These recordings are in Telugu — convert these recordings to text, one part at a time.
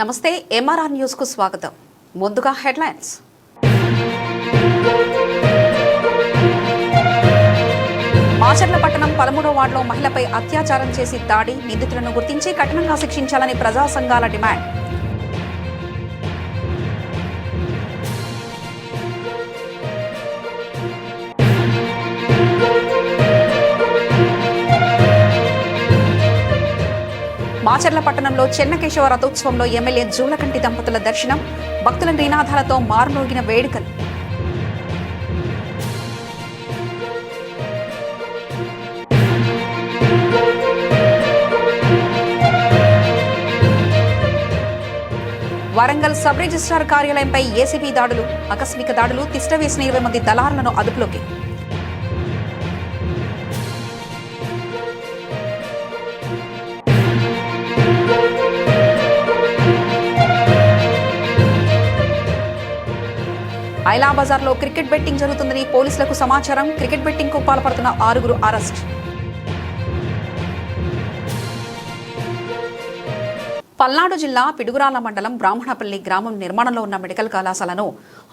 నమస్తే ఎంఆర్ఆర్ న్యూస్ కు స్వాగతం. ముందుగా హెడ్లైన్స్. మాచర్ల పట్టణం 13వ వార్డులో మహిళపై అత్యాచారం చేసి దాడి, నిందితులను గుర్తించి కఠినంగా శిక్షించాలని ప్రజా సంఘాల డిమాండ్. మాచర్ల పట్టణంలో చెన్నకేశవ రథోత్సవంలో ఎమ్మెల్యే జూలకంటి దంపతుల దర్శనం, భక్తుల నినాదాలతో మారుమోగిన వేడుకలు. వరంగల్ సబ్ రిజిస్ట్రార్ కార్యాలయంపై ఏసీబీ దాడులు, ఆకస్మిక దాడులు, తిష్టవేసిన 20 మంది దళారులను అదుపులోకి. ఐలా బజార్లో క్రికెట్ బెట్టింగ్ జరుగుతుందని పోలీసులకు సమాచారం. క్రికెట్ బెట్టింగ్ కు పాల్పడుతున్న 6 అరెస్ట్. పల్నాడు జిల్లా పిడుగురాల మండలం బ్రాహ్మణపల్లి గ్రామం నిర్మాణంలో ఉన్న మెడికల్ కళాశాలను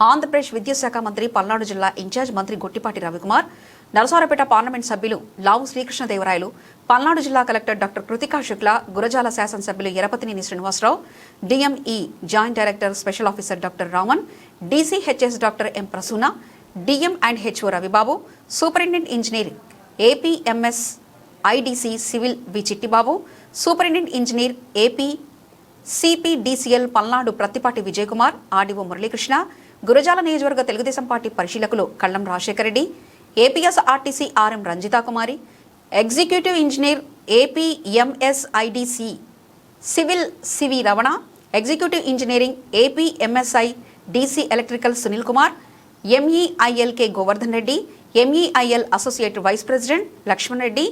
ఆంధ్రప్రదేశ్ విద్యాశాఖ మంత్రి, పల్నాడు జిల్లా ఇన్ఛార్జ్ మంత్రి గొట్టిపాటి రవికుమార్, నరసరావుపేట పార్లమెంట్ సభ్యులు లావు శ్రీకృష్ణదేవరాయలు, పల్నాడు జిల్లా కలెక్టర్ డాక్టర్ కృతికా శుక్లా, గురజాల శాసనసభ్యులు Yarapathineni Srinivasarao, DME joint director special officer doctor Raman, DCHS doctor M Prasuna, DM and HO Ravibabu, superintendent engineer APMS IDC civil V Chittibabu, superintendent engineer AP CPDCL Palnadu Prathipati Vijayakumar, RDO Muralikrishna, Gurazala నియోజకవర్గ తెలుగుదేశం పార్టీ పరిశీలకులు Kallam Rajasekhara Reddy, APS RTC RM Ranjitha Kumari, executive engineer APMSIDC civil CV Ramana, executive engineering APMSI DC electrical Sunil Kumar, ఎంఈఐఎల్కే Govardhan Reddy, MEIL associate vice president Lakshman Reddy,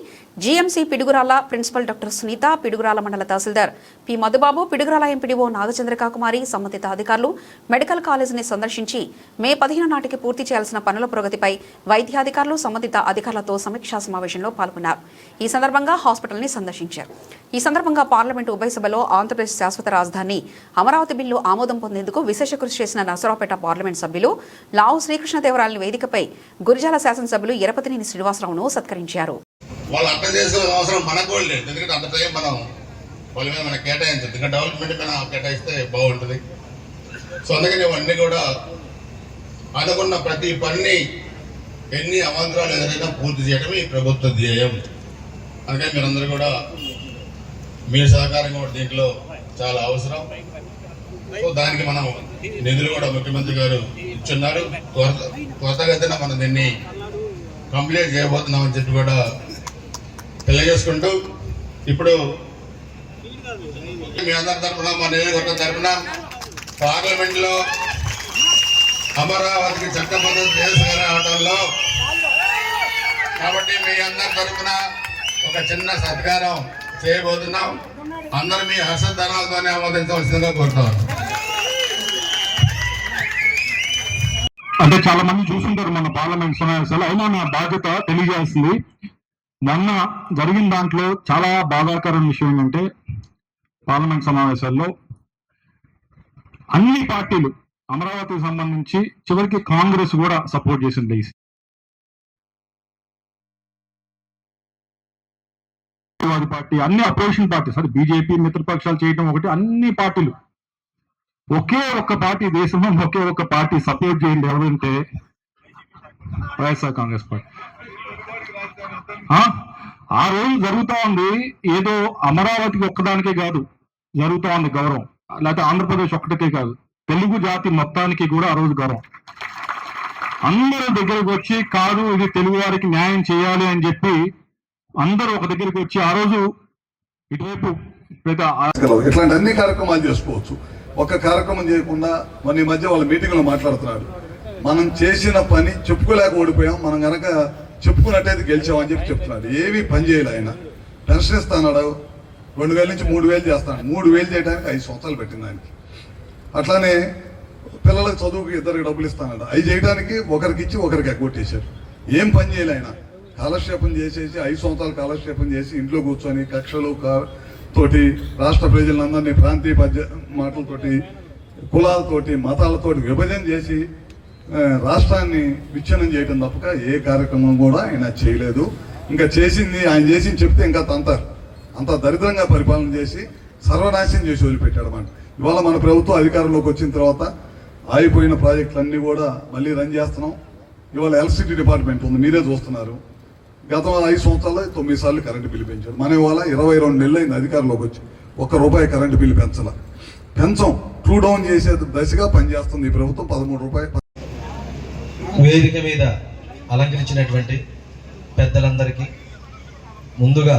GMC Piduguralla principal doctor Sunitha, Piduguralla మండల తహసీల్దార్ పి మధుబాబు, పిడుగురాల ఎంపీడీఓ నాగచంద్రకాకుమారి, సంబంధిత అధికారులు మెడికల్ కాలేజీని సందర్శించి మే 15 నాటికి పూర్తి చేయాల్సిన పనుల ప్రగతిపై వైద్యాధికారులు, సంబంధిత అధికారులతో సమీక్షా సమావేశంలో పాల్గొన్నారు. ఈ సందర్భంగా హాస్పిటల్ని సందర్శించారు. ఈ సందర్భంగా పార్లమెంటు ఉభయ సభలో ఆంధ్రప్రదేశ్ శాశ్వత రాజధాని అమరావతి బిల్లు ఆమోదం పొందేందుకు విశేష కృషి చేసిన నరసరావుపేట పార్లమెంట్ సభ్యులు లావు శ్రీకృష్ణదేవరాయల వేదికపై గురజాల శాసనసభ్యులు ఎరపతినేని శ్రీనివాసరావును సత్కరించారు. వాళ్ళు అర్థం చేసుకోవాల్సిన అవసరం మనకు కూడా లేదు. ఎందుకంటే అంత టైం మనం వాళ్ళ మీద మనం కేటాయించదు. ఇంకా డెవలప్మెంట్ మీద కేటాయిస్తే బాగుంటుంది. సో అందుకని ఇవన్నీ కూడా అనుకున్న ప్రతి పని ఎన్ని అవాంతరాలు ఎదురైనా పూర్తి చేయడమే ఈ ప్రభుత్వ ధ్యేయం. అందుకని మీరందరూ కూడా మీ సహకారం కూడా దీంట్లో చాలా అవసరం. సో దానికి మనం నిధులు కూడా ముఖ్యమంత్రి గారు ఇచ్చున్నారు. త్వరగతిన మనం దీన్ని కంప్లీట్ చేయబోతున్నామని చెప్పి కూడా తెలియజేసుకుంటూ, ఇప్పుడు మీ అందరి తరఫున, మా నియోజకవర్గం తరఫున పార్లమెంట్ లో అమరావతికి చట్టబద్ధత చేసుకురావడంలో కాబట్టి మీ అందరి తరఫున ఒక చిన్న సత్కారం చేయబోతున్నాం. అందరూ మీ హర్షధనాలతోనే ఆమోదించవలసిందిగా కోరుతాం. అంటే చాలా మంది చూస్తుంటారు మన పార్లమెంట్ సమావేశాలు. అయినా నా బాధ్యత తెలియజేస్తుంది. మొన్న జరిగిన దాంట్లో చాలా బాధాకరమైన విషయం ఏంటంటే, పార్లమెంట్ సమావేశాల్లో అన్ని పార్టీలు అమరావతికి సంబంధించి చివరికి కాంగ్రెస్ కూడా సపోర్ట్ చేసింది. పార్టీ, అన్ని అపోజిషన్ పార్టీస్, అది బీజేపీ మిత్రపక్షాలు చేయడం ఒకటి, అన్ని పార్టీలు ఒకే ఒక్క పార్టీ, దేశంలో ఒకే ఒక్క పార్టీ సపోర్ట్ చేయండి ఎవరంటే వైఎస్ఆర్ కాంగ్రెస్ పార్టీ. ఆ రోజు జరుగుతూ ఉంది. ఏదో అమరావతికి ఒక్కదానికే కాదు జరుగుతూ ఉంది గౌరవం, లేకపోతే ఆంధ్రప్రదేశ్ ఒక్కటికే కాదు, తెలుగు జాతి మొత్తానికి కూడా ఆ రోజు గౌరవం. అందరూ దగ్గరకు వచ్చి కాదు ఇది తెలుగు వారికి న్యాయం చేయాలి అని చెప్పి అందరూ ఒక దగ్గరికి వచ్చి ఆ రోజు ఇటువైపు ఇట్లాంటి అన్ని కార్యక్రమాలు చేసుకోవచ్చు. ఒక్క కార్యక్రమం చేయకుండా మన ఈ మధ్య వాళ్ళ మీటింగ్లో మాట్లాడుతున్నారు, మనం చేసిన పని చెప్పుకోలేక ఓడిపోయాం, మనం కనుక చెప్పుకున్నట్టయితే గెలిచామని చెప్పి చెప్తున్నాడు. ఏమీ పని చేయలే. ఆయన పెన్షన్ ఇస్తాడు, 2000 నుంచి 3000 చేస్తాడు. 3000 చేయడానికి 5 సంవత్సరాలు పెట్టింది ఆయనకి. అట్లానే పిల్లలకు చదువుకి 2 డబ్బులు ఇస్తానట, అవి చేయడానికి ఒకరికి ఇచ్చి ఒకరికి ఎగ్గొట్టేశారు. ఏం పని చేయలే ఆయన. కాలక్షేపం చేసేసి 5 సంవత్సరాలు కాలక్షేపం చేసి ఇంట్లో కూర్చొని కక్షలు తోటి రాష్ట్ర ప్రజలందరినీ ప్రాంతీయ మాటలతోటి, కులాలతోటి, మతాలతోటి విభజన చేసి రాష్ట్రాన్ని విచ్ఛిన్నం చేయడం తప్పక ఏ కార్యక్రమం కూడా ఆయన చేయలేదు. ఇంకా చేసింది ఆయన చేసింది చెప్తే ఇంకా తంతారు. అంత దరిద్రంగా పరిపాలన చేసి సర్వనాశనం చేసి వదిలిపెట్టాడు అన్నమాట. ఇవాళ మన ప్రభుత్వం అధికారంలోకి వచ్చిన తర్వాత ఆగిపోయిన ప్రాజెక్టులన్నీ కూడా మళ్ళీ రన్ చేస్తున్నాం. ఇవాళ ఎలక్ట్రిసిటీ డిపార్ట్మెంట్ ఉంది, మీరే చూస్తున్నారు. గత 5 సంవత్సరాల్లో 9 సార్లు కరెంటు బిల్లు పెంచారు. మన ఇవాళ 22 నెలలు అయింది అధికారంలోకి వచ్చి, ₹1 కరెంటు బిల్లు పెంచం ట్రూ డౌన్ చేసే దశగా పనిచేస్తుంది ఈ ప్రభుత్వం. ₹13. వేదిక మీద అలంకరించినటువంటి పెద్దలందరికీ ముందుగా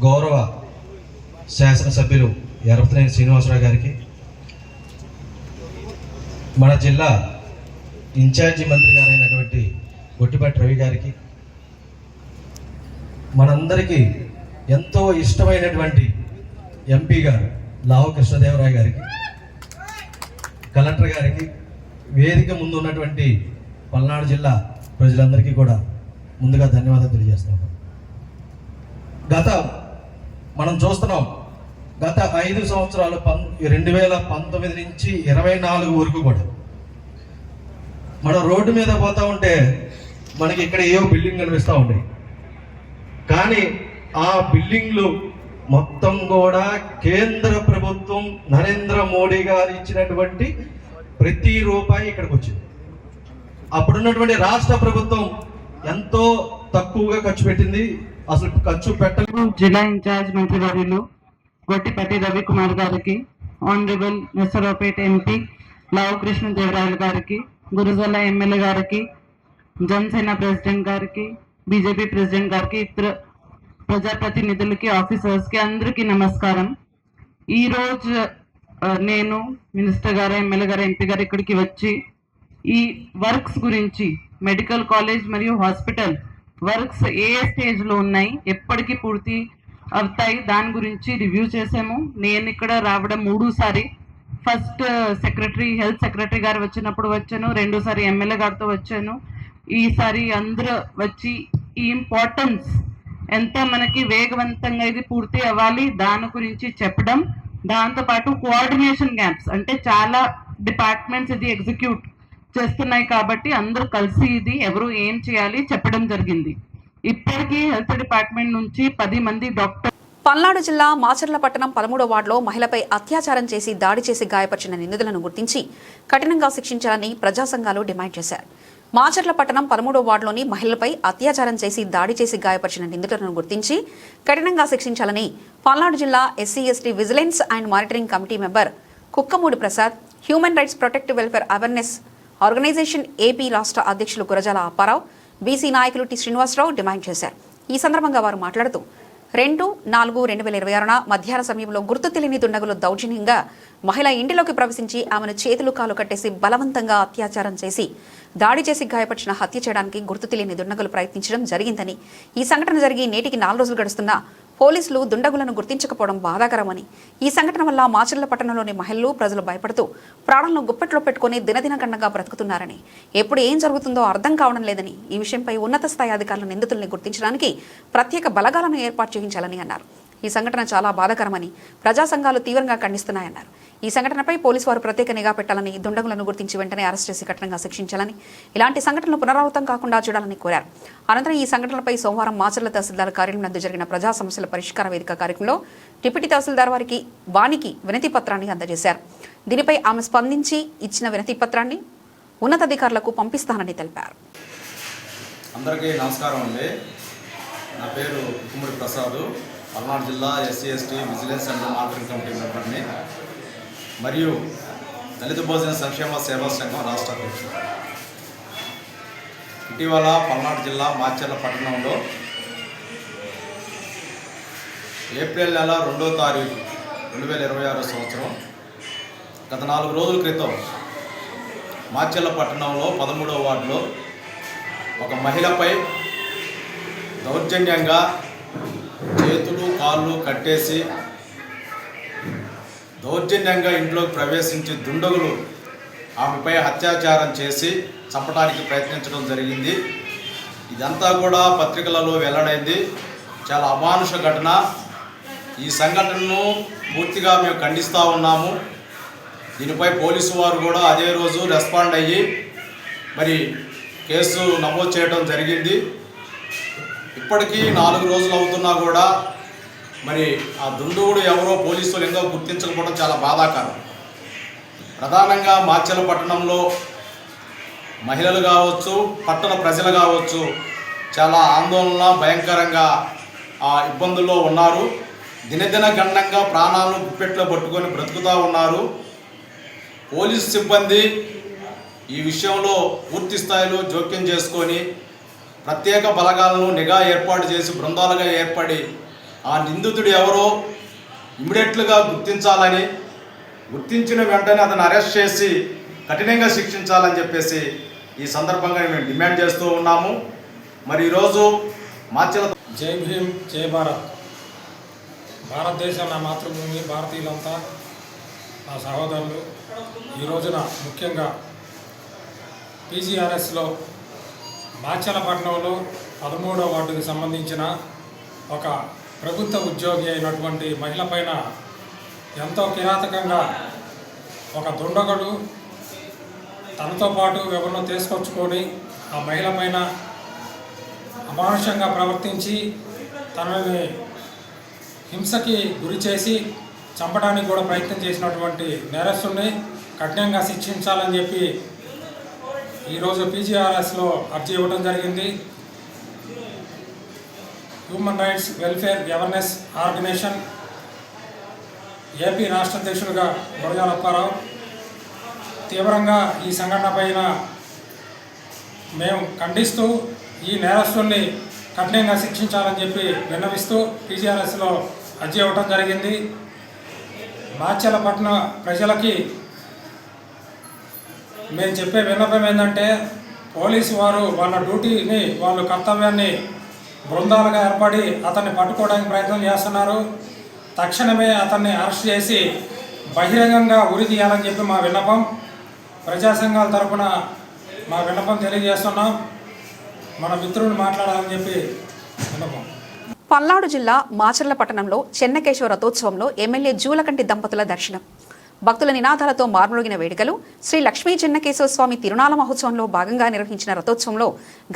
గౌరవ శాసనసభ్యులు ఎర్రపతినేని శ్రీనివాసరావు గారికి, మన జిల్లా ఇన్ఛార్జి మంత్రి గారైనటువంటి గొట్టిపాటి రవి గారికి, మనందరికీ ఎంతో ఇష్టమైనటువంటి ఎంపీ గారు లావు కృష్ణదేవరాయ గారికి, కలెక్టర్ గారికి, వేదిక ముందు ఉన్నటువంటి పల్నాడు జిల్లా ప్రజలందరికీ కూడా ముందుగా ధన్యవాదాలు తెలియజేస్తున్నాం. మనం చూస్తున్నాం గత 5 సంవత్సరాలు 2019 నుంచి 24 వరకు కూడా మనం రోడ్డు మీద పోతా ఉంటే మనకి ఇక్కడ ఏవో బిల్డింగ్ కనిపిస్తూ ఉంటాయి. కానీ ఆ బిల్డింగ్లు మొత్తం కూడా కేంద్ర ప్రభుత్వం నరేంద్ర మోడీ గారు ఇచ్చినటువంటి ప్రతి రూపాయి ఇక్కడికి వచ్చింది. అప్పుడున్నటువంటి రాష్ట్ర ప్రభుత్వం ఎంతో తక్కువగా ఖర్చు పెట్టింది. అసలు ఖర్చు పెట్టలేదు. జిల్లా ఇన్ఛార్జ్ మంత్రి వర్యులు గొట్టిపాటి రవికుమార్ గారికి, ఆనరబుల్ నర్సరావుపేట ఎంపీ లావు కృష్ణదేవరాయలు గారికి, గురుజాల ఎమ్మెల్యే గారికి, జనసేన ప్రెసిడెంట్ గారికి, బీజేపీ ప్రెసిడెంట్ గారికి, ఇతర ప్రజాప్రతినిధులకి, ఆఫీసర్స్కి అందరికీ నమస్కారం. ఈరోజు నేను మినిస్టర్ గారు, ఎమ్మెల్యే గారు, ఎంపీ గారు ఇక్కడికి వచ్చి ఈ వర్క్స్ గురించి, మెడికల్ కాలేజ్ మరియు హాస్పిటల్ వర్క్స్ ఏ స్టేజ్లో ఉన్నాయి, ఎప్పటికీ పూర్తి అవుతాయి, దాని గురించి రివ్యూ చేసాము. నేను ఇక్కడ రావడం 3సారి. ఫస్ట్ హెల్త్ సెక్రటరీ గారు వచ్చినప్పుడు వచ్చాను, 2సారి ఎమ్మెల్యే గారితో వచ్చాను. ఈసారి అందరూ వచ్చి ఈ ఇంపార్టెన్స్ ఎంత మనకి వేగవంతంగా ఇది పూర్తి అవ్వాలి దాని గురించి చెప్పడం, దాంతోపాటు కోఆర్డినేషన్ గ్యాప్స్ అంటే చాలా డిపార్ట్మెంట్స్ ఇది ఎగ్జిక్యూట్ చేస్తున్నాయి కాబట్టి అందరూ కలిసి ఇది ఎవరు ఏం చేయాలి చెప్పడం జరిగింది. ఇప్పటికీ హెల్త్ డిపార్ట్మెంట్ నుంచి 10 మంది డాక్టర్. పల్నాడు జిల్లా మాచర్ల పట్టణం 13వ వార్డులో మహిళపై అత్యాచారం చేసి దాడి చేసి గాయపరిచిన నిందితులను గుర్తించి కఠినంగా శిక్షించాలని ప్రజా సంఘాలు డిమాండ్ చేశారు. మాచర్ల పట్టణం 13వ వార్డులోని మహిళలపై అత్యాచారం చేసి దాడి చేసి గాయపరిచిన నిందితులను గుర్తించి కఠినంగా శిక్షించాలని పల్నాడు జిల్లా SC ST vigilance and monitoring committee member Kukkamudi Prasad, human rights protective welfare awareness organisation AP రాష్ట్ర అధ్యక్షులు గురజాల అప్పారావు, బీసీ నాయకులు టి శ్రీనివాసరావు డిమాండ్ చేశారు. ఈ సందర్భంగా వారు మాట్లాడుతూ 2/4/2026 మధ్యాహ్న సమయంలో గుర్తు తెలియని దుండగులు దౌర్జన్యంగా మహిళ ఇంటిలోకి ప్రవేశించి ఆమెను చేతులు కాలు కట్టేసి బలవంతంగా అత్యాచారం చేసి దాడి చేసి గాయపరిచిన హత్య చేయడానికి గుర్తు తెలియని దుండగులు ప్రయత్నించడం జరిగిందని, ఈ సంఘటన జరిగి నేటికి 4 రోజులు గడుస్తున్నా పోలీసులు దుండగులను గుర్తించకపోవడం బాధాకరమని, ఈ సంఘటన వల్ల మాచర్ల పట్టణంలోని మహిళలు ప్రజలు భయపడుతూ ప్రాణాలను గుప్పెట్లో పెట్టుకుని దినదినగండంగా బ్రతుకుతున్నారని, ఎప్పుడు ఏం జరుగుతుందో అర్థం కావడం లేదని, ఈ విషయంపై ఉన్నత స్థాయి అధికారుల నిందితుల్ని గుర్తించడానికి ప్రత్యేక బలగాలను ఏర్పాటు చేయించాలని అన్నారు. ఈ సంఘటన చాలా బాధాకరమని ప్రజా సంఘాలు తీవ్రంగా ఖండిస్తున్నాయన్నారు. ఈ సంఘటనపై పోలీసు వారు ప్రత్యేక నిఘా పెట్టాలని, దుండగులను గుర్తించి వెంటనే అరెస్ట్ చేసి కఠినంగా శిక్షించాలని, ఇలాంటి సంఘటనలు పునరావృతం కాకుండా చూడాలని కోరారు. అనంతరం ఈ సంఘటనలపై సోమవారం మాచర్ల తహసీల్దార్ కార్యాలయం నందు జరిగిన ప్రజా సమస్యల పరిష్కార వేదిక కార్యక్రమంలో డిప్యూటీ తహసీల్దార్ వానికి వినతి పత్రాన్ని అందజేశారు. దీనిపై ఆమె స్పందించి ఇచ్చిన వినతి పత్రాన్ని ఉన్నతాధికారులకు పంపిస్తానని తెలిపారు. అందరికీ నమస్కారం అండి. నా పేరు కుమ్మడి ప్రసాద్, పల్నాడు జిల్లా SC ST vigilance and monitoring committee మెంబర్ని మరియు దళిత భోజన సంక్షేమ సేవా సంఘం రాష్ట్ర అధ్యక్షుడు. ఇటీవల పల్నాడు జిల్లా మాచర్ల పట్టణంలో ఏప్రిల్ నెల 2వ తారీఖు 2026 సంవత్సరం గత 4 రోజుల క్రితం మాచర్ల పట్టణంలో 13వ వార్డులో ఒక మహిళపై దౌర్జన్యంగా చేతులు కాళ్ళు కట్టేసి దౌర్జన్యంగా ఇంట్లోకి ప్రవేశించి దుండగులు ఆమెపై అత్యాచారం చేసి చంపడానికి ప్రయత్నించడం జరిగింది. ఇదంతా కూడా పత్రికలలో వెల్లడైంది. చాలా అమానుష ఘటన. ఈ సంఘటనను పూర్తిగా మేము ఖండిస్తూ ఉన్నాము. దీనిపై పోలీసు వారు కూడా అదే రోజు రెస్పాండ్ అయ్యి మరి కేసు నమోదు చేయడం జరిగింది. ఇప్పటికీ 4 రోజులు అవుతున్నా కూడా మరి ఆ దుండగుడు ఎవరో పోలీసులు ఎంతో గుర్తించకపోవడం చాలా బాధాకరం. ప్రధానంగా మాచెల పట్టణంలో మహిళలు కావచ్చు, పట్టణ ప్రజలు కావచ్చు చాలా ఆందోళన భయంకరంగా ఇబ్బందుల్లో ఉన్నారు. దినదిన గండంగా ప్రాణాలను గుప్పెట్లో పట్టుకొని బ్రతుకుతూ ఉన్నారు. పోలీసు సిబ్బంది ఈ విషయంలో పూర్తి స్థాయిలో జోక్యం చేసుకొని ప్రత్యేక బలగాలను నిఘా ఏర్పాటు చేసి బృందాలుగా ఏర్పడి ఆ నిందితుడు ఎవరో ఇమ్మీడియట్లుగా గుర్తించాలని, గుర్తించిన వెంటనే అతను అరెస్ట్ చేసి కఠినంగా శిక్షించాలని చెప్పేసి ఈ సందర్భంగా మేము డిమాండ్ చేస్తూ ఉన్నాము. మరి ఈరోజు మాచెల జై భీమ్, జై భారత్. భారతదేశం నా మాతృభూమి, భారతీయులంతా నా సహోదరులు. ఈ రోజున ముఖ్యంగా పీజీఆర్ఎస్లో మాచెలపట్నంలో 13వ వార్డుకు సంబంధించిన ఒక ప్రభుత్వ ఉద్యోగి అయినటువంటి మహిళ పైన ఎంతో కిరాతకంగా ఒక దుండగుడు తనతో పాటు ఎవరినో తీసుకొచ్చుకొని ఆ మహిళ పైన అమానుషంగా ప్రవర్తించి తనని హింసకి గురి చేసి చంపడానికి కూడా ప్రయత్నం చేసినటువంటి నేరస్తుడిని కఠినంగా శిక్షించాలని చెప్పి ఈరోజు పీజీఆర్ఎస్లో అర్జీ ఇవ్వడం జరిగింది. Human rights welfare awareness organisation AP రాష్ట్ర అధ్యక్షుడిగా బొరజాల అప్పారావు తీవ్రంగా ఈ సంఘటన పైన మేము ఖండిస్తూ ఈ నేరస్తుల్ని కఠినంగా శిక్షించాలని చెప్పి విన్నవిస్తూ పీజీఆర్ఎస్లో అర్జీ ఇవ్వడం జరిగింది. మాచెలపట్నం ప్రజలకి మేము చెప్పే విన్నపం ఏంటంటే పోలీసు వారు వాళ్ళ డ్యూటీని, వాళ్ళ కర్తవ్యాన్ని బృందాలుగా ఏర్పడి అతన్ని పట్టుకోవడానికి ప్రయత్నం చేస్తున్నారు. తక్షణమే అతన్ని అరెస్ట్ చేసి బహిరంగంగా ఉరి తీయాలని చెప్పి మా విన్నపం. ప్రజా సంఘాల తరఫున మా విన్నపం తెలియజేస్తున్నాం. మన మిత్రులు మాట్లాడాలని చెప్పి విన్నపం. పల్నాడు జిల్లా మాచర్ల పట్టణంలో చెన్నకేశవ రథోత్సవంలో ఎమ్మెల్యే జూలకంటి దంపతుల దర్శనం. భక్తుల నినాదాలతో మార్మోగిన వేడుకలు. శ్రీ లక్ష్మీ చెన్నకేశవ స్వామి తిరునాళ మహోత్సవంలో భాగంగా నిర్వహించిన రథోత్సవంలో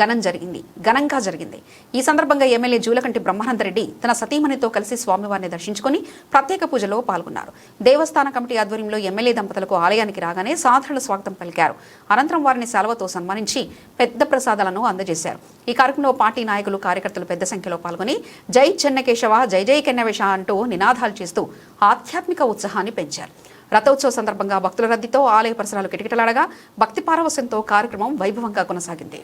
ఘనంగా జరిగింది. ఈ సందర్భంగా ఎమ్మెల్యే జూలకంటి బ్రహ్మానందరెడ్డి తన సతీమణితో కలిసి స్వామివారిని దర్శించుకుని ప్రత్యేక పూజలో పాల్గొన్నారు. దేవస్థాన కమిటీ ఆధ్వర్యంలో ఎమ్మెల్యే దంపతులకు ఆలయానికి రాగానే సాధారణ స్వాగతం పలికారు. అనంతరం వారిని శాలువతో సన్మానించి పెద్ద ప్రసాదాలను అందజేశారు. ఈ కార్యక్రమంలో పార్టీ నాయకులు, కార్యకర్తలు పెద్ద సంఖ్యలో పాల్గొని జై చెన్నకేశవ, జై జై కెన్నవేశ అంటూ నినాదాలు చేస్తూ ఆధ్యాత్మిక ఉత్సాహాన్ని పెంచారు. రథోత్సవ సందర్భంగా భక్తుల రద్దీతో ఆలయ పరిసరాలు కిటకిటలాడగా భక్తి పారవస్యంతో కార్యక్రమం వైభవంగా కొనసాగింది.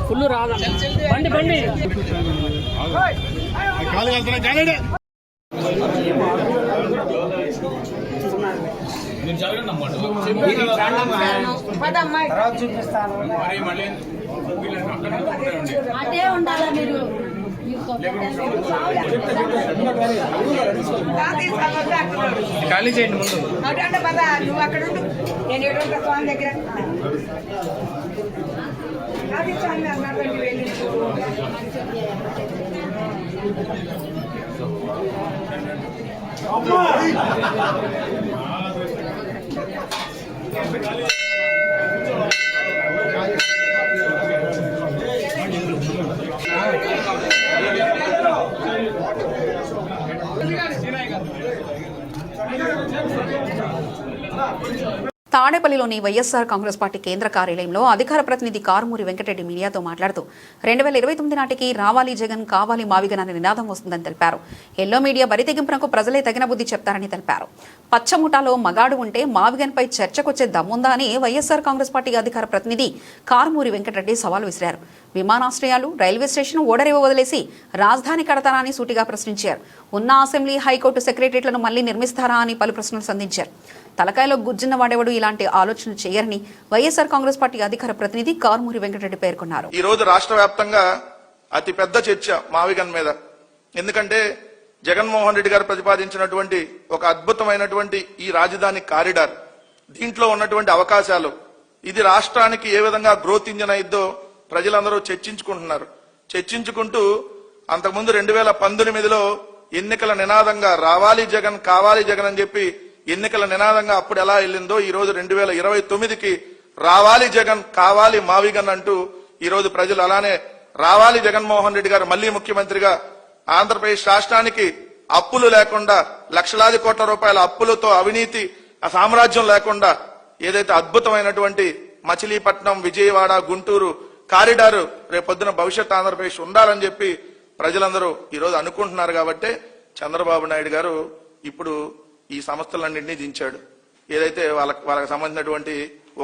ఫుల్ రాదా బండి బండి అదే ఉండాలా మీరు ఖాళీ చేయండి ముందు. అంటే పద నువ్వు అక్కడ ఉండు, నేను ఎటువంటి స్వామి దగ్గర అది స్వామి అన్నటువంటి వెళ్ళి తాడేపల్లిలోని వైఎస్ఆర్ కాంగ్రెస్ పార్టీ కేంద్ర కార్యాలయంలో అధికార ప్రతినిధి కారుమూరి వెంకటరెడ్డి మీడియాతో మాట్లాడుతూ 2029 నాటికి రావాలి జగన్, కావాలి మావిగన్ అనే నినాదం వస్తుందని తెలిపారు. ఎల్లో మీడియా బరితెగింపునకు ప్రజలే తగిన బుద్ధి చెప్తారని తెలిపారు. పచ్చముఠాలో మగాడు ఉంటే మావిగన్ పై చర్చకొచ్చే దమ్ముందా అని వైఎస్ఆర్ కాంగ్రెస్ పార్టీ అధికార ప్రతినిధి కారుమూరి వెంకటరెడ్డి సవాల్ విసిరారు. విమానాశ్రయాలు, రైల్వే స్టేషన్ ఓడరేవ వదిలేసి రాజధాని కడతారా అని సూటిగా ప్రశ్నించారు. ఉన్న అసెంబ్లీ, హైకోర్టు సెక్రటరియట్లను మళ్లీ నిర్మిస్తారా అని పలు ప్రశ్నలు సంధించారు. తలకాయలో గుజ్జున్న వాడెవడు ఇలాంటి ఆలోచన చేయరని వైఎస్ఆర్ కాంగ్రెస్ పార్టీ అధికార ప్రతినిధి కారుమూరి వెంకటరెడ్డి పేర్కొన్నారు. ఈ రోజు రాష్ట్ర వ్యాప్తంగా అతి పెద్ద చర్చ మావిగన్ మీద. ఎందుకంటే జగన్మోహన్ రెడ్డి గారు ప్రతిపాదించినటువంటి ఒక అద్భుతమైనటువంటి ఈ రాజధాని కారిడార్, దీంట్లో ఉన్నటువంటి అవకాశాలు, ఇది రాష్ట్రానికి ఏ విధంగా గ్రోత్ ఇంజన్ అయిద్దో ప్రజలందరూ చర్చించుకుంటున్నారు. చర్చించుకుంటూ అంతకుముందు 2019లో ఎన్నికల నినాదంగా రావాలి జగన్ కావాలి జగన్ అని చెప్పి ఎన్నికల నినాదంగా అప్పుడు ఎలా వెళ్ళిందో ఈ రోజు 2029కి రావాలి జగన్ కావాలి మావిగన్ అంటూ ఈ రోజు ప్రజలు అలానే రావాలి జగన్మోహన్ రెడ్డి గారు మళ్లీ ముఖ్యమంత్రిగా, ఆంధ్రప్రదేశ్ రాష్ట్రానికి అప్పులు లేకుండా, లక్షలాది కోట్ల రూపాయల అప్పులతో అవినీతి ఆ సామ్రాజ్యం లేకుండా ఏదైతే అద్భుతమైనటువంటి మచిలీపట్నం, విజయవాడ, గుంటూరు కారిడార్ రేపొద్దున భవిష్యత్ ఆంధ్రప్రదేశ్ ఉండాలని చెప్పి ప్రజలందరూ ఈరోజు అనుకుంటున్నారు. కాబట్టి చంద్రబాబు నాయుడు గారు ఇప్పుడు ఈ సంస్థలన్నింటినీ దించాడు. ఏదైతే వాళ్ళకి సంబంధించినటువంటి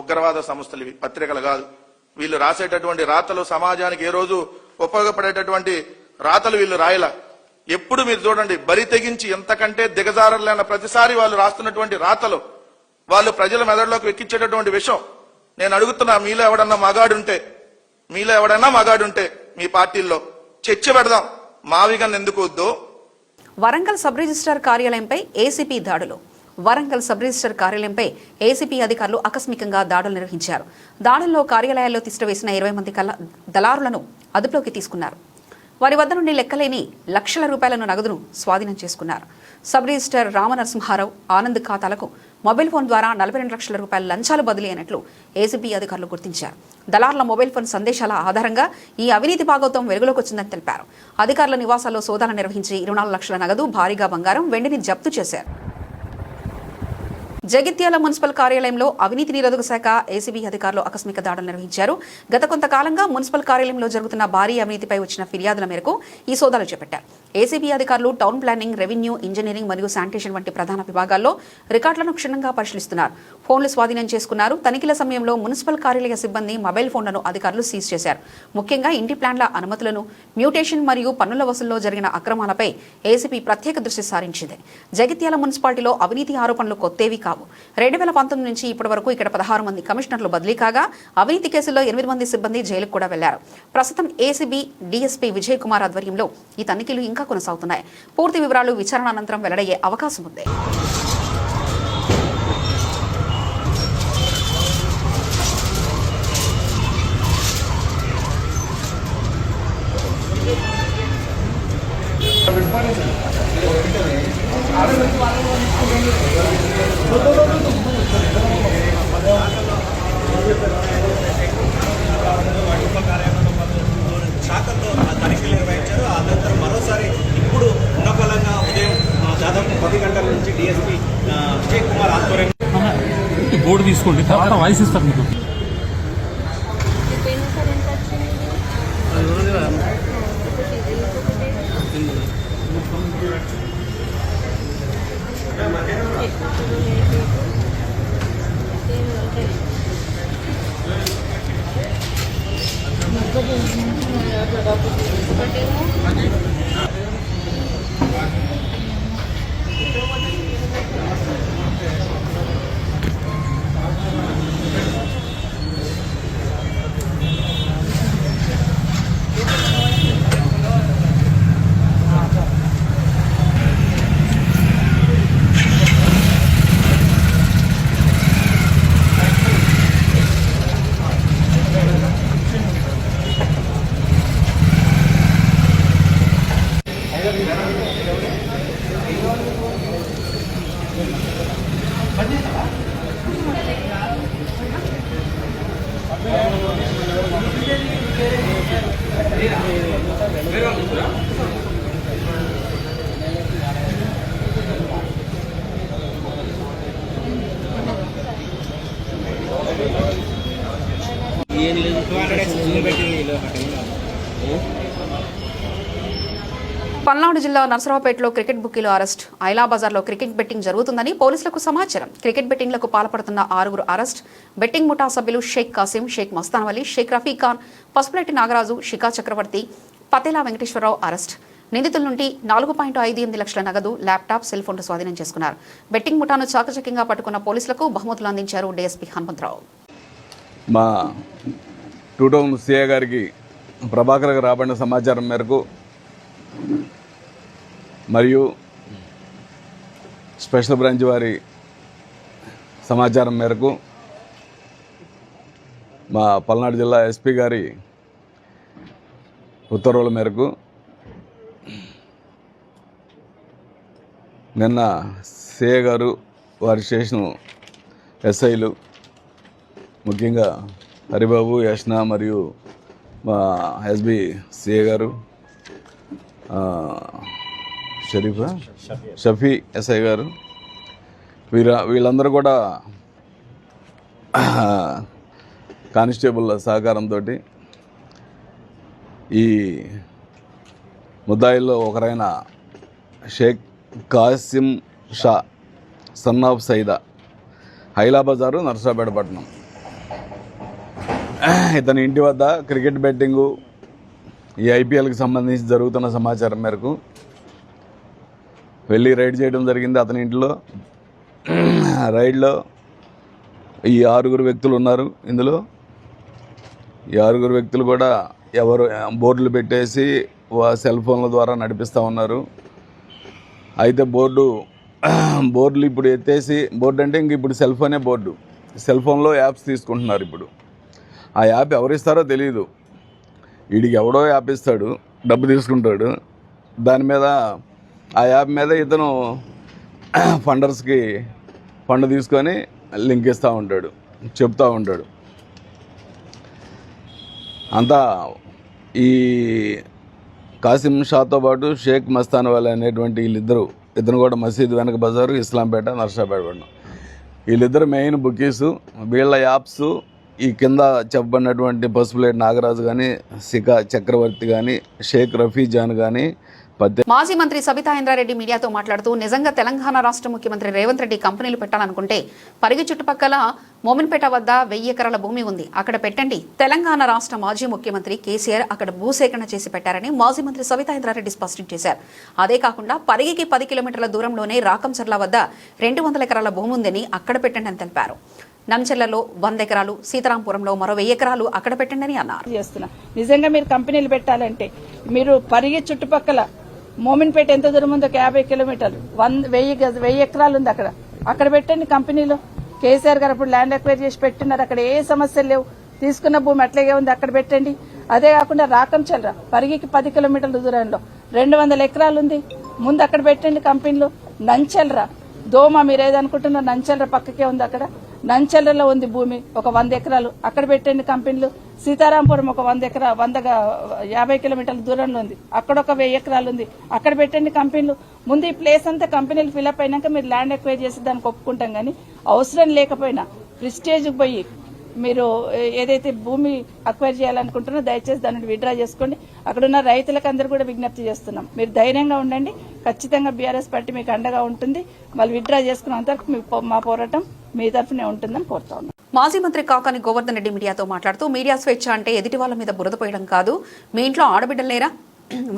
ఉగ్రవాద సంస్థలు, ఇవి పత్రికలు కాదు, వీళ్ళు రాసేటటువంటి రాతలు సమాజానికి ఏ రోజు ఉపయోగపడేటటువంటి రాతలు వీళ్ళు రాయల. ఎప్పుడు మీరు చూడండి, బరి తెగించి ఎంతకంటే దిగజారలేన ప్రతిసారి వాళ్ళు రాస్తున్నటువంటి రాతలు వాళ్ళు ప్రజల మెదడులోకి ఎక్కించేటటువంటి విషయం. నేను అడుగుతున్నా, మీలో ఎవడన్నా మగాడుంటే మీ పార్టీల్లో చర్చ పెడదాం. మావిగన్ ఎందుకు వద్దో. వరంగల్ సబ్ రిజిస్ట్రార్ కార్యాలయంపై ఏసీపీ దాడులు. వరంగల్ సబ్ రిజిస్టర్ కార్యాలయంపై ఏసీపీ అధికారులు ఆకస్మికంగా దాడులు నిర్వహించారు. దాడుల్లో కార్యాలయాల్లో తిష్టవేసిన 20 మంది దళారులను అదుపులోకి తీసుకున్నారు. వారి వద్ద నుండి లెక్కలేని లక్షల రూపాయలను నగదును స్వాధీనం చేసుకున్నారు. సబ్ రిజిస్టర్ రామనరసింహారావు ఆనంద్ ఖాతాలకు మొబైల్ ఫోన్ ద్వారా 42 లక్షల రూపాయల లంచాలు బదిలీ అయినట్లు ఏసీపీ అధికారులు గుర్తించారు. దళారుల మొబైల్ ఫోన్ సందేశాల ఆధారంగా ఈ అవినీతి భాగోతం వెలుగులోకి వచ్చిందని తెలిపారు. అధికారుల నివాసాల్లో సోదాలు నిర్వహించి 24 లక్షల నగదు, భారీగా బంగారం, వెండిని జప్తు చేశారు. జగిత్యాల మున్సిపల్ కార్యాలయంలో అవినీతి నిరోధక శాఖ ఏసీబీ అధికారులు ఆకస్మిక దాడులు నిర్వహించారు. గత కొంతకాలంగా మున్సిపల్ కార్యాలయంలో జరుగుతున్న భారీ అవినీతిపై వచ్చిన ఫిర్యాదుల మేరకు ఈ సోదాలు చేపట్టారు. ఏసీబీ అధికారులు టౌన్ ప్లానింగ్, రెవెన్యూ, ఇంజనీరింగ్ మరియు శానిటేషన్ వంటి ప్రధాన విభాగాల్లో రికార్డులను క్షుణ్ణంగా పరిశీలిస్తున్నారు. ఫోన్లు స్వాధీనం చేసుకున్నారు. తనిఖీల సమయంలో మున్సిపల్ కార్యాలయ సిబ్బంది మొబైల్ ఫోన్లను అధికారులు సీజ్ చేశారు. ముఖ్యంగా ఇంటి ప్లాన్ల అనుమతులను, మ్యూటేషన్ మరియు పన్నుల వసూల్లో జరిగిన అక్రమాలపై ఏసీబీ ప్రత్యేక దృష్టి సారించింది. జగిత్యాల మున్సిపాలిటీలో అవినీతి ఆరోపణలు కొత్తేవి కావు. 2019 నుంచి ఇప్పటి వరకు ఇక్కడ 16 మంది కమిషనర్లు బదిలీ కాగా అవినీతి కేసుల్లో 8 మంది సిబ్బంది జైలుకు కూడా వెళ్లారు. ప్రస్తుతం ఏసీబీ డీఎస్పీ విజయ్ కుమార్ ఆధ్వర్యంలో ఈ తనిఖీలు ఇంకా కొనసాగుతున్నాయి. పూర్తి వివరాలు విచారణ అనంతరం వెల్లడయ్యే అవకాశం ఉంది. శాఖల్లో తనిఖీలు నిర్వహించారు. ఆ అనంతరం మరోసారి ఇప్పుడు ఉన్నపలంగా ఉదయం దాదాపు 10 గంటల నుంచి డిఎస్పీ విజయ్ కుమార్ ఆధ్వర్యంలో బోర్డు తీసుకోండి, తర్వాత వాయిస్ ఇస్తారు మీకు. పల్నాడు జిల్లా నర్సరావుపేటలో క్రికెట్ బుకీలు అరెస్ట్. ఐలా బజార్లో క్రికెట్ బెట్టింగ్ జరుగుతుందని పోలీసులకు సమాచారం. క్రికెట్ బెట్టింగ్లకు పాల్పడుతున్న 6 అరెస్ట్. బెట్టింగ్ ముఠా సభ్యులు షేక్ కాసిం, షేక్ మస్తాన్ అలీ, షేక్ రఫీ ఖాన్, పసుపులెట్టి నాగరాజు, షికా చక్రవర్తి, పతేలా వెంకటేశ్వరరావు అరెస్ట్. నిందితుల నుండి 4.58 లక్షల నగదు, ల్యాప్టాప్, సెల్ ఫోన్లు స్వాధీనం చేసుకున్నారు. బెట్టింగ్ ముఠాను చాకచక్యంగా పట్టుకున్న పోలీసులకు బహుమతులు అందించారు డీఎస్పీ హనుమంతరావు. మా 2 టౌన్ సిఐ గారికి ప్రభాకర్ గారు రాబడిన సమాచారం మేరకు మరియు స్పెషల్ బ్రాంచ్ వారి సమాచారం మేరకు మా పల్నాడు జిల్లా ఎస్పీ గారి ఉత్తర్వుల మేరకు నిన్న సిఏ గారు వారి స్టేషన్ ఎస్ఐలు ముఖ్యంగా హరిబాబు, యష్నా మరియు మా ఎస్బి సిఏ గారు, షఫీ ఎస్ఐ గారు, వీళ్ళందరూ కూడా కానిస్టేబుల్ సహకారంతో ఈ ముద్దాయిల్లో ఒకరైన షేక్ కాసిం షా సన్ ఆఫ్ సైదా, హైలాబజారు, నర్సాపేట పట్టణం, ఇతని ఇంటి వద్ద క్రికెట్ బెట్టింగు, ఈ ఐపీఎల్కి సంబంధించి జరుగుతున్న సమాచారం మేరకు వెళ్ళి రైడ్ చేయడం జరిగింది. అతని ఇంట్లో రైడ్లో ఈ 6 వ్యక్తులు ఉన్నారు. ఇందులో ఈ 6 వ్యక్తులు కూడా ఎవరు బోర్డులు పెట్టేసి సెల్ ఫోన్ల ద్వారా నడిపిస్తూ ఉన్నారు. అయితే బోర్డులు ఇప్పుడు ఎత్తేసి, బోర్డు అంటే ఇంక ఇప్పుడు సెల్ ఫోనే బోర్డు, సెల్ ఫోన్లో యాప్స్ తీసుకుంటున్నారు. ఇప్పుడు ఆ యాప్ ఎవరిస్తారో తెలియదు. వీడికి ఎవడో యాప్ ఇస్తాడు, డబ్బు తీసుకుంటాడు, దాని మీద ఆ యాప్ మీద ఇతను ఫండర్స్కి ఫండ్ తీసుకొని లింక్ ఇస్తూ ఉంటాడు, చెప్తూ ఉంటాడు. అంతా ఈ కాసిం షాతో పాటు షేక్ మస్తాన్ వాలీ అనేటువంటి ఇద్దరు కూడా మసీద్ వెనక బజారు, ఇస్లాంపేట, నర్సాపేట పట్టణం. వీళ్ళిద్దరు మెయిన్ బుకీసు. వీళ్ళ యాప్స్ ఈ కింద చెప్పబడినటువంటి పసుపులేటి నాగరాజు కానీ, సికా చక్రవర్తి కానీ, షేక్ రఫీజాన్ కానీ, మాజీ మంత్రి సబితా ఇంద్రారెడ్డి మీడియాతో మాట్లాడుతూ, నిజంగా తెలంగాణ రాష్ట్ర ముఖ్యమంత్రి రేవంత్ రెడ్డి కంపెనీలు పెట్టాలనుకుంటే పరిగి చుట్టుపక్కల మోమిన్పేట వద్ద 1000 ఎకరాల భూమి ఉంది, అక్కడ పెట్టండి. తెలంగాణ రాష్ట్ర మాజీ ముఖ్యమంత్రి కేసీఆర్ అక్కడ భూసేకరణ చేసి పెట్టారని మాజీ మంత్రి సబితా ఇంద్రారెడ్డి స్పష్టం చేశారు. అదే కాకుండా పరిగికి 10 కిలోమీటర్ల దూరంలోనే రాకంచర్ల వద్ద 200 ఎకరాల భూమి ఉందని అక్కడ పెట్టండి అని తెలిపారు. నంచెర్లలో 100 ఎకరాలు, సీతారాంపురంలో మరో 1000 ఎకరాలు అక్కడ పెట్టండి అని అన్నారు. నిజంగా మీరు కంపెనీలు పెట్టాలంటే మీరు పరిగి చుట్టుపక్కల మోమిన్పేట ఎంత దూరం ఉందో 50 కిలోమీటర్లు, 1000 ఎకరాలు ఉంది, అక్కడ పెట్టండి కంపెనీలు. కేసీఆర్ గారు అప్పుడు ల్యాండ్ అక్వైర్ చేసి పెట్టినారు, అక్కడ ఏ సమస్యలు లేవు, తీసుకున్న భూమి అట్లాగే ఉంది, అక్కడ పెట్టండి. అదే కాకుండా రాకంచల్రా పరిగికి 10 కిలోమీటర్ల దూరంలో 200 ఎకరాలు ఉంది, ముందు అక్కడ పెట్టండి కంపెనీలు. నంచెల్రా దోమ మీరు ఏదనుకుంటున్నారు, నంచెల్రా పక్కకే ఉంది, అక్కడ నంచెల్లలో ఉంది భూమి ఒక 100 ఎకరాలు, అక్కడ పెట్టండి కంపెనీలు. సీతారాంపురం ఒక 50 కిలోమీటర్ల దూరంలో ఉంది, అక్కడ ఒక 1000 ఎకరాలు ఉంది, అక్కడ పెట్టండి కంపెనీలు. ముందు ఈ ప్లేస్ అంతా కంపెనీలు ఫిల్అప్ అయినాక మీరు ల్యాండ్ ఎక్వైర్ చేసి దానికి ఒప్పుకుంటాం. కానీ అవసరం లేకపోయినా ప్రిస్టేజ్కి పోయి మీరు ఏదైతే భూమి అక్వైర్ చేయాలనుకుంటున్నారో దయచేసి దాన్ని విత్డ్రా చేసుకోండి. అక్కడున్న రైతులకు అందరూ కూడా విజ్ఞప్తి చేస్తున్నాం, మీరు ధైర్యంగా ఉండండి, ఖచ్చితంగా బీఆర్ఎస్ పార్టీ మీకు అండగా ఉంటుంది. వాళ్ళు విత్డ్రా చేసుకున్నంత వరకు మా పోరాటం మీ తరఫునే ఉంటుందని కోరుతా ఉన్నాం. మాజీ మంత్రి కాకాని గోవర్ధన్ రెడ్డి మీడియాతో మాట్లాడుతూ, మీడియా స్వేచ్ఛ అంటే ఎదుటి వాళ్ళ మీద బురద పోయడం కాదు. మీ ఇంట్లో ఆడబిడ్డలు లేరా?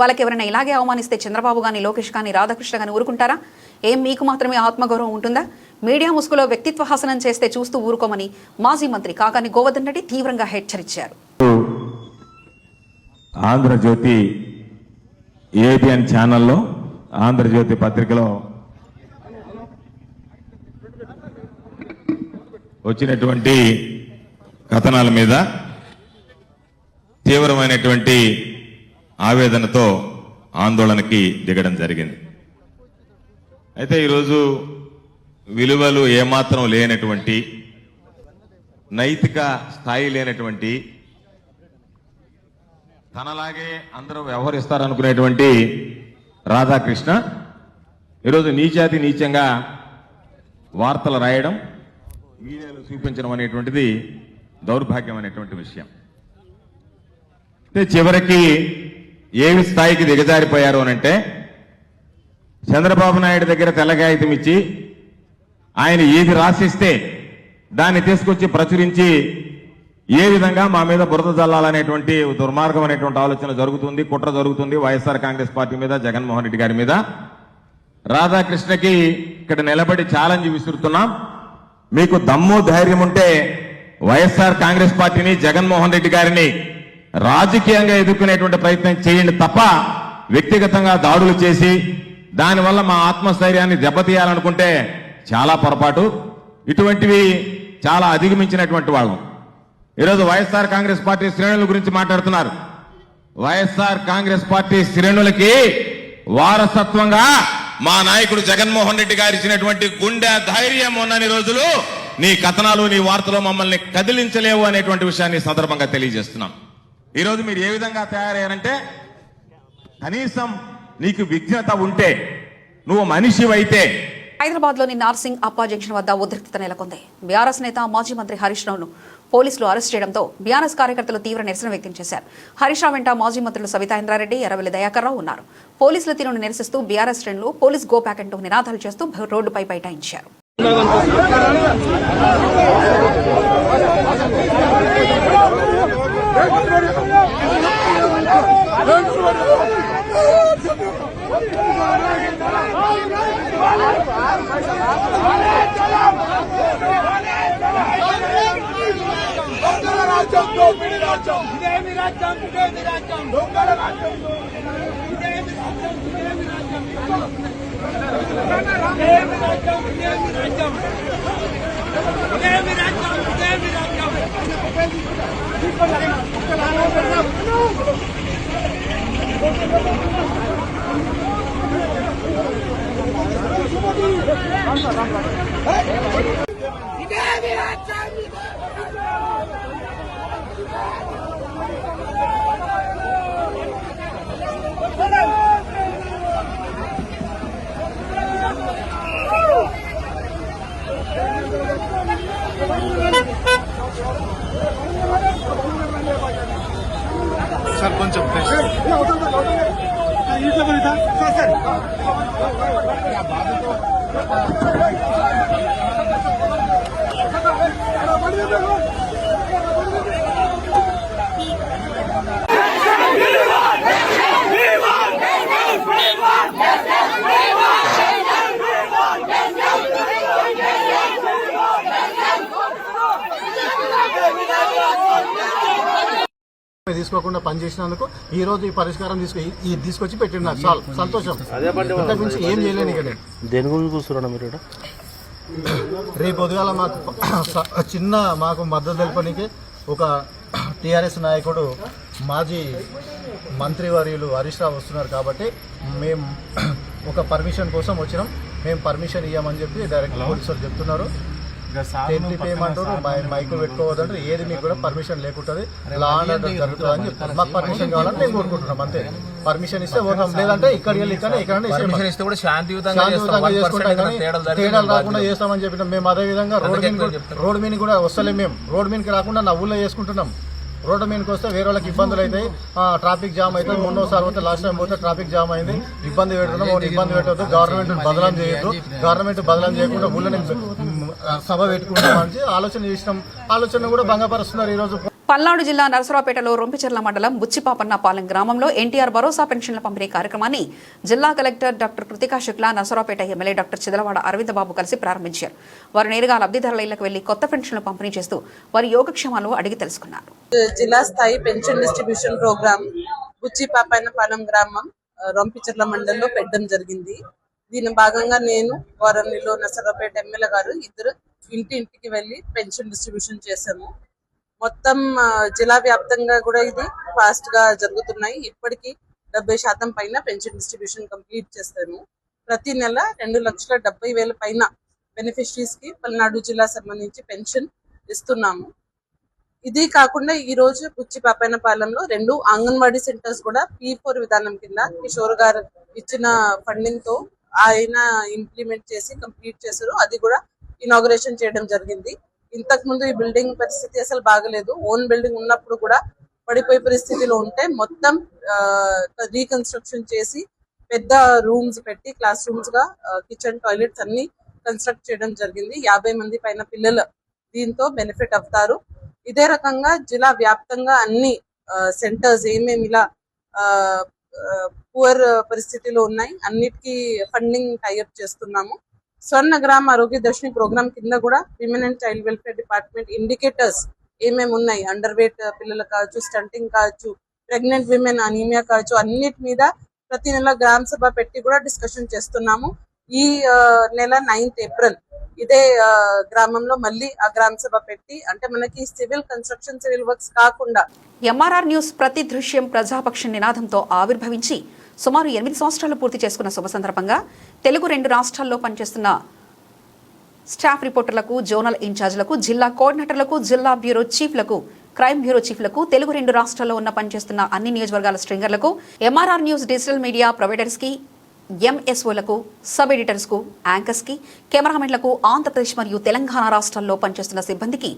వాళ్ళకి ఎవరైనా ఇలాగే అవమానిస్తే చంద్రబాబు గాని, లోకేష్ గాని, రాధాకృష్ణ గాని ఊరుకుంటారా? ఏం మీకు మాత్రమే ఆత్మగౌరవం ఉంటుందా? మీడియా ముసుగులో వ్యక్తిత్వ హసనం చేస్తే చూస్తూ ఊరుకోమని మాజీ మంత్రి కాకాని గోవర్ధన్ రెడ్డి తీవ్రంగా హెచ్చరించారు. ఆంధ్రజ్యోతి ఏబిఎన్ ఛానల్లో, ఆంధ్రజ్యోతి పత్రికలో వచ్చినటువంటి కథనాల మీద తీవ్రమైనటువంటి ఆవేదనతో ఆందోళనకి దిగడం జరిగింది. అయితే ఈరోజు విలువలు ఏమాత్రం లేనటువంటి, నైతిక స్థాయి లేనటువంటి, తనలాగే అందరూ వ్యవహరిస్తారనుకునేటువంటి రాధాకృష్ణ ఈరోజు నీచాతి నీచంగా వార్తలు రాయడం, వీడియోలు చూపించడం అనేటువంటిది దౌర్భాగ్యం అనేటువంటి విషయం. చివరికి ఏమి స్థాయికి దిగజారిపోయారు అనంటే, చంద్రబాబు నాయుడు దగ్గర తెల్లగాయితం ఇచ్చి ఆయన ఏది రాసిస్తే దాన్ని తీసుకొచ్చి ప్రచురించి ఏ విధంగా మా మీద బురద జల్లాలనేటువంటి దుర్మార్గం అనేటువంటి ఆలోచన జరుగుతుంది, కుట్ర జరుగుతుంది వైఎస్ఆర్ కాంగ్రెస్ పార్టీ మీద, జగన్మోహన్ రెడ్డి గారి మీద. రాధాకృష్ణకి ఇక్కడ నిలబడి ఛాలెంజ్ విసురుతున్నాం, మీకు దమ్ము ధైర్యం ఉంటే వైఎస్ఆర్ కాంగ్రెస్ పార్టీని, జగన్మోహన్ రెడ్డి గారిని రాజకీయంగా ఎదుర్కొనేటువంటి ప్రయత్నం చేయండి తప్ప వ్యక్తిగతంగా దాడులు చేసి దానివల్ల మా ఆత్మస్థైర్యాన్ని దెబ్బతీయాలనుకుంటే చాలా పొరపాటు. ఇటువంటివి చాలా అధిగమించినటువంటి వాళ్ళం. ఈరోజు వైఎస్ఆర్ కాంగ్రెస్ పార్టీ శ్రేణుల గురించి మాట్లాడుతున్నారు. వైఎస్ఆర్ కాంగ్రెస్ పార్టీ శ్రేణులకి వారసత్వంగా మా నాయకుడు జగన్మోహన్ రెడ్డి గారు ఇచ్చినటువంటి గుండె ధైర్యం ఉన్నన్ని రోజులు నీ కథనాలు నీ వార్తలు మమ్మల్ని కదిలించలేవు అనేటువంటి విషయాన్ని సందర్భంగా తెలియజేస్తున్నాం. ఈరోజు మీరు ఏ విధంగా తయారయ్యారంటే, కనీసం నీకు విజ్ఞత ఉంటే, నువ్వు మనిషివైతే. హైదరాబాద్లోని నార్సింగ్ అప్పా జంక్షన్ వద్ద ఉద్రిక్తత నెలకొంది. బీఆర్ఎస్ నేత మాజీ మంత్రి హరీష్ రావును పోలీసులు అరెస్ట్ చేయడంతో బీఆర్ఎస్ కార్యకర్తలు తీవ్ర నిరసన వ్యక్తం చేశారు. హరీష్ రావు వెంట మాజీ మంత్రులు సవితా ఇంద్రారెడ్డి, ఎర్రవెల్లి దయాకర్ రావు ఉన్నారు. పోలీసుల తీరును నిరసిస్తూ బీఆర్ఎస్ శ్రేణులు పోలీస్ గో బ్యాక్ అంటూ నినాదాలు చేస్తూ రోడ్డుపై బైఠాయించారు. సార్ కొంచెం తీసుకోకుండా పనిచేసినందుకు ఈ రోజు ఈ పరిష్కారం తీసుకొచ్చి పెట్టినారు. చాలు సంతోషం. ఇంతకుమించి ఏం చేయలేను. ఇక నేను దేని గురించి చూస్తున్నాను మీరు? రేపు ఉదయాల మాకు మద్దతు తెలపడానికి ఒక టీఆర్ఎస్ నాయకుడు మాజీ మంత్రివర్యులు హరీష్ రావు వస్తున్నారు. కాబట్టి మేము ఒక పర్మిషన్ కోసం వచ్చినాం. మేము పర్మిషన్ ఇవ్వమని చెప్పి డైరెక్ట్ పోలీసులు చెప్తున్నారు. టెంట్ పేయమంటారు, మైకులు పెట్టుకోవద్దంటారు. ఏది మీకు కూడా పర్మిషన్ లేకుంటుంది, లా అండ్ ఆర్డర్ జరుగుతుంది అని చెప్తారు. మాకు పర్మిషన్ కావాలని మేము కోరుకుంటున్నాం. అంతే. పర్మిషన్ ఇస్తే పోతాం, లేదంటే ఇక్కడికి శాంతియుతంగా చేసుకుంటాం. కానీ తేడాలు రాకుండా చేస్తామని చెప్పినాం. మేము అదే విధంగా రోడ్ మీద కూడా వస్తలేం. మేము రోడ్ మీదకి రాకుండా నా ఊళ్ళో చేసుకుంటున్నాం. రోడ్డు మీదకి వస్తే వేరే వాళ్ళకి ఇబ్బందులు అవుతాయి, ట్రాఫిక్ జామ్ అవుతుంది. మొన్నోసారి పోతే లాస్ట్ టైం పోతే ట్రాఫిక్ జామ్ అయింది, ఇబ్బంది పెడుతున్నాం. ఇబ్బంది పెట్టవద్దు, గవర్నమెంట్ బదలాం చేయొద్దు. గవర్నమెంట్ బదలాం చేయకుండా ఊళ్ళో సభ పెట్టుకుంటామని ఆలోచన కూడా భంగపరుస్తున్నారు. ఈరోజు పల్నాడు జిల్లా నరసరావుపేటలో రొంపిచెర్ల మండలం బుచ్చిపాపన్నపాలెం గ్రామంలో ఎన్టీఆర్ భరోసా పెన్షన్ల పంపిణీ కార్యక్రమాన్ని జిల్లా collector doctor Krithika Shukla, Narasaraopet MLA doctor Chadalavada Aravind Babu కలిసి ప్రారంభించారు. వారు నేరుగా లబ్ధిదారుల ఇళ్లకు వెళ్లి కొత్త పెన్షన్లు పంపిణీ చేస్తూ వారి యోగక్షేమాలు అడిగి తెలుసుకున్నారు. జిల్లా స్థాయి పెన్షన్ డిస్ట్రిబ్యూషన్ ప్రోగ్రామ్ బుచ్చిపాపన్నపాలెం గ్రామం రొంపిచెర్ల మండలంలో పెట్టడం జరిగింది. దీని భాగంగా నేను, వారంలో నరసరావుపేట ఎమ్మెల్యే గారు ఇద్దరు ఇంటింటికి వెళ్లి పెన్షన్ డిస్ట్రిబ్యూషన్ చేశాము. మొత్తం జిల్లా వ్యాప్తంగా కూడా ఇది ఫాస్ట్ గా జరుగుతున్నాయి. ఇప్పటికీ 70% పైన పెన్షన్ డిస్ట్రిబ్యూషన్ కంప్లీట్ చేస్తాము. ప్రతి నెల 2,70,000 పైన బెనిఫిషరీస్ కి పల్నాడు జిల్లా సంబంధించి పెన్షన్ ఇస్తున్నాము. ఇది కాకుండా ఈ రోజు బుచ్చిపాపన్నపాలెంలో 2 అంగన్వాడీ సెంటర్స్ కూడా P4 విధానం కింద కిషోర్ గారు ఇచ్చిన ఫండింగ్ తో ఆయన ఇంప్లిమెంట్ చేసి కంప్లీట్ చేశారు. అది కూడా ఇనాగరేషన్ చేయడం జరిగింది. ఇంతకు ముందు ఈ బిల్డింగ్ పరిస్థితి అసలు బాగలేదు. ఓన్ బిల్డింగ్ ఉన్నప్పుడు కూడా పడిపోయే పరిస్థితిలో ఉంటే మొత్తం రీకన్స్ట్రక్షన్ చేసి పెద్ద రూమ్స్ పెట్టి క్లాస్ రూమ్స్ గా కిచెన్, టాయిలెట్స్ అన్ని కన్స్ట్రక్ట్ చేయడం జరిగింది. 50 మంది పైన పిల్లలు దీంతో బెనిఫిట్ అవుతారు. ఇదే రకంగా జిల్లా వ్యాప్తంగా అన్ని సెంటర్స్ ఏమేమి ఇలా పువర్ పరిస్థితిలో ఉన్నాయి అన్నిటికీ ఫండింగ్ టైఅప్ చేస్తున్నాము. స్వర్ణ గ్రామ ఆరోగ్య దర్శిని ప్రోగ్రామ్ కింద కూడా women and child welfare department indicators ఏమేమి ఉన్నాయి, అండర్ వెయిట్ పిల్లలు కావచ్చు, స్టంటింగ్ కావచ్చు, ప్రెగ్నెంట్ విమెన్ అనీమియా కావచ్చు, అన్నిటి మీద ప్రతి నెల గ్రామ సభ పెట్టి కూడా డిస్కషన్ చేస్తున్నాము. ఈ నెల 9th ఏప్రిల్ ఇదే గ్రామంలో మళ్ళీ ఆ గ్రామ సభ పెట్టి, అంటే మనకి సివిల్ కన్స్ట్రక్షన్, సివిల్ వర్క్స్ కాకుండా ఎంఆర్ఆర్ న్యూస్ ప్రతి దృశ్యం ప్రజాపక్ష నినాదంతో ఆవిర్భవించి సుమారు 8 సంవత్సరాలు పూర్తి చేసుకున్న శుభ సందర్భంగా తెలుగు 2 రాష్ట్రాల్లో పనిచేస్తున్న స్టాఫ్ రిపోర్టర్లకు, జోనల్ ఇన్ఛార్జీలకు, జిల్లా కోఆర్డినేటర్లకు, జిల్లా బ్యూరో చీఫ్లకు, క్రైమ్ బ్యూరో చీఫ్లకు, తెలుగు 2 రాష్ట్రాల్లో ఉన్న పనిచేస్తున్న అన్ని నియోజకవర్గాల స్ట్రింగర్లకు, ఎంఆర్ఆర్ న్యూస్ డిజిటల్ మీడియా ప్రొవైడర్స్కి, ఎంఎస్ఓలకు, సబ్ ఎడిటర్స్కు, యాంకర్స్కి, కెమెరామెన్లకు, ఆంధ్రప్రదేశ్ మరియు తెలంగాణ రాష్ట్రాల్లో పనిచేస్తున్న సిబ్బందికి,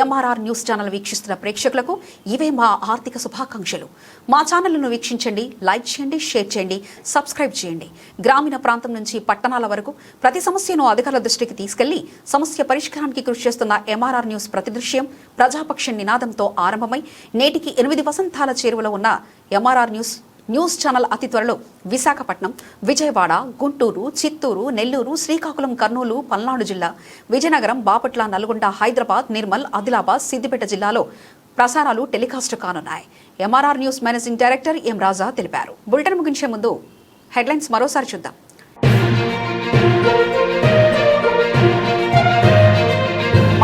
ఎంఆర్ఆర్ న్యూస్ ఛానల్ వీక్షిస్తున్న ప్రేక్షకులకు ఇవే మా ఆర్థిక శుభాకాంక్షలు. మా ఛానళ్లను వీక్షించండి, లైక్ చేయండి, షేర్ చేయండి, సబ్స్క్రైబ్ చేయండి. గ్రామీణ ప్రాంతం నుంచి పట్టణాల వరకు ప్రతి సమస్యను అధికారుల దృష్టికి తీసుకెళ్లి సమస్య పరిష్కారానికి కృషి చేస్తున్న ఎంఆర్ఆర్ న్యూస్ ప్రతి దృశ్యం ప్రజాపక్ష నినాదంతో ఆరంభమై నేటికి 8 వసంతాల చేరువలో ఉన్న ఎంఆర్ఆర్ న్యూస్ ఛానల్ అతి త్వరలో విశాఖపట్నం, విజయవాడ, గుంటూరు, చిత్తూరు, నెల్లూరు, శ్రీకాకుళం, కర్నూలు, పల్నాడు జిల్లా, విజయనగరం, బాపట్ల, నల్గొండ, హైదరాబాద్, నిర్మల్, ఆదిలాబాద్, సిద్దిపేట జిల్లాలో ప్రసారాలు టెలికాస్ట్ కానున్నాయి. MRR news managing director M Raja తెలిపారు. బులెటిన్ ముగించే ముందు హెడ్లైన్స్ మరోసారి చూద్దాం.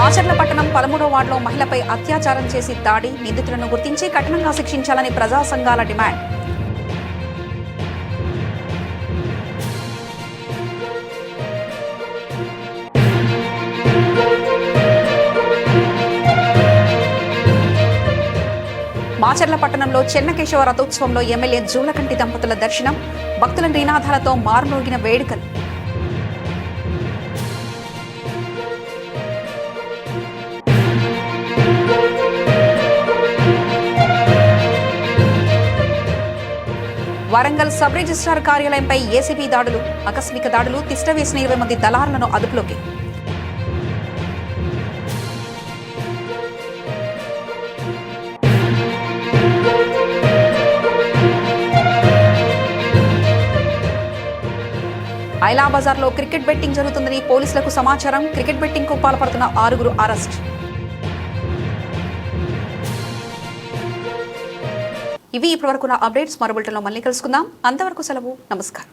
మాచర్ల పట్టణం 13వ వార్డులో మహిళపై అత్యాచారం చేసి దాడి, నిందితులను గుర్తించి కఠినంగా శిక్షించాలని ప్రజా సంఘాల డిమాండ్. మాచర్ల పట్టణంలో చెన్నకేశవ రథోత్సవంలో ఎమ్మెల్యే జూలకంటి దంపతుల దర్శనం, భక్తుల నినాదాలతో మారుమోగిన వేడుకలు. వరంగల్ సబ్ రిజిస్ట్రార్ కార్యాలయంపై ఏసీబీ దాడులు, ఆకస్మిక దాడులు, తిష్టవేసిన 20 మంది దళారులను అదుపులోకి. ఐలా బజార్లో క్రికెట్ బెట్టింగ్ జరుగుతుందని పోలీసులకు సమాచారం. క్రికెట్ బెట్టింగ్ కు పాల్పడుతున్న 6 అరెస్ట్. ఇవి ఇప్పటివరకు నా అప్డేట్స్. మరో బులెటిన్లో మళ్ళీ కలుసుకుందాం. అంతవరకు సెలవు. నమస్కారం.